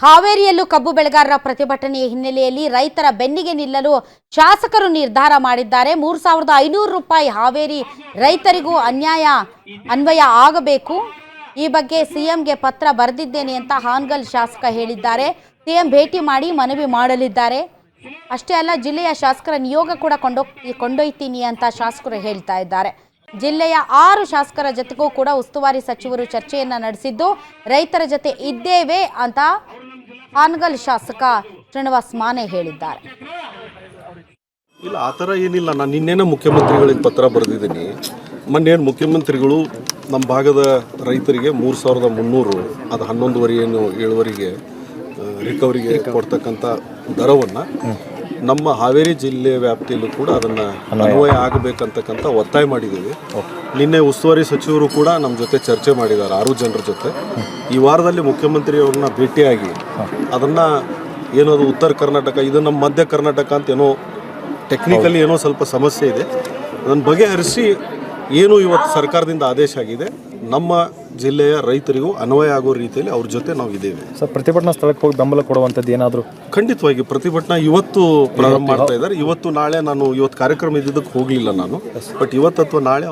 ಹಾವೇರಿಯಲ್ಲೂ ಕಬ್ಬು ಬೆಳೆಗಾರರ ಪ್ರತಿಭಟನೆಯ ಹಿನ್ನೆಲೆಯಲ್ಲಿ ರೈತರ ಬೆನ್ನಿಗೆ ನಿಲ್ಲಲು ಶಾಸಕರು ನಿರ್ಧಾರ ಮಾಡಿದ್ದಾರೆ. 3,500 ರೂಪಾಯಿ ಹಾವೇರಿ ರೈತರಿಗೂ ಅನ್ವಯ ಆಗಬೇಕು. ಈ ಬಗ್ಗೆ ಸಿಎಂಗೆ ಪತ್ರ ಬರೆದಿದ್ದೇನೆ ಅಂತ ಹಾನಗಲ್ ಶಾಸಕ ಹೇಳಿದ್ದಾರೆ. ಸಿಎಂ ಭೇಟಿ ಮಾಡಿ ಮನವಿ ಮಾಡಲಿದ್ದಾರೆ. ಅಷ್ಟೇ ಅಲ್ಲ, ಜಿಲ್ಲೆಯ ಶಾಸಕರ ನಿಯೋಗ ಕೂಡ ಕೊಂಡೊಯ್ತೀನಿ ಅಂತ ಶಾಸಕರು ಹೇಳ್ತಾ ಇದ್ದಾರೆ. ಜಿಲ್ಲೆಯ 6 ಶಾಸಕರ ಜೊತೆಗೂ ಕೂಡ ಉಸ್ತುವಾರಿ ಸಚಿವರು ಚರ್ಚೆಯನ್ನ ನಡೆಸಿದ್ದು ರೈತರ ಜೊತೆ ಇದ್ದೇವೆ ಅಂತ ಹಾನಗಲ್ ಶಾಸಕ ಶ್ರೀನಿವಾಸ್ ಮಾನೆ ಹೇಳಿದ್ದಾರೆ. ಇಲ್ಲ, ಆ ಥರ ಏನಿಲ್ಲ. ನಾನು ನಿನ್ನೆನೇ ಮುಖ್ಯಮಂತ್ರಿಗಳಿಗೆ ಪತ್ರ ಬರೆದಿದ್ದೀನಿ. ಮೊನ್ನೇನು ಮುಖ್ಯಮಂತ್ರಿಗಳು ನಮ್ಮ ಭಾಗದ ರೈತರಿಗೆ 3,300 ಅದು 11.7ವರೆಗೆ ರಿಕವರಿಗೆ ಕೊಡ್ತಕ್ಕಂಥ ದರವನ್ನು ನಮ್ಮ ಹಾವೇರಿ ಜಿಲ್ಲೆ ವ್ಯಾಪ್ತಿಯಲ್ಲೂ ಕೂಡ ಅದನ್ನು ಅನ್ವಯ ಆಗಬೇಕಂತಕ್ಕಂಥ ಒತ್ತಾಯ ಮಾಡಿದ್ದೀವಿ. ನಿನ್ನೆ ಉಸ್ತುವಾರಿ ಸಚಿವರು ಕೂಡ ನಮ್ಮ ಜೊತೆ ಚರ್ಚೆ ಮಾಡಿದ್ದಾರೆ 6 ಜನರ ಜೊತೆ. ಈ ವಾರದಲ್ಲಿ ಮುಖ್ಯಮಂತ್ರಿಯವ್ರನ್ನ ಭೇಟಿಯಾಗಿ ಅದನ್ನು ಏನದು ಉತ್ತರ ಕರ್ನಾಟಕ, ಇದು ನಮ್ಮ ಮಧ್ಯ ಕರ್ನಾಟಕ ಅಂತ ಏನೋ ಟೆಕ್ನಿಕಲಿ ಏನೋ ಸ್ವಲ್ಪ ಸಮಸ್ಯೆ ಇದೆ, ಅದನ್ನು ಬಗೆಹರಿಸಿ ಏನು ಇವತ್ತು ಸರ್ಕಾರದಿಂದ ಆದೇಶ ಆಗಿದೆ ನಮ್ಮ ಜಿಲ್ಲೆಯ ರೈತರಿಗೂ ಅನ್ವಯ ಆಗೋ ರೀತಿಯಲ್ಲಿ ಅವ್ರ ಜೊತೆ ನಾವು ಇದ್ದೇವೆ. ಸರ್, ಪ್ರತಿಭಟನಾ ಸ್ಥಳಕ್ಕೆ ಹೋಗಿ ಬೆಂಬಲ ಕೊಡುವಂಥದ್ದು ಏನಾದರೂ? ಖಂಡಿತವಾಗಿ ಪ್ರತಿಭಟನಾ ಇವತ್ತು ಪ್ರಾರಂಭ ಮಾಡ್ತಾ ಇದ್ದಾರೆ. ಇವತ್ತು ನಾಳೆ ನಾನು ಇವತ್ತು ಕಾರ್ಯಕ್ರಮ ಇದ್ದಿದ್ದಕ್ಕೆ ಹೋಗಲಿಲ್ಲ ನಾನು, ಬಟ್ ಇವತ್ತು ಅಥವಾ ನಾಳೆ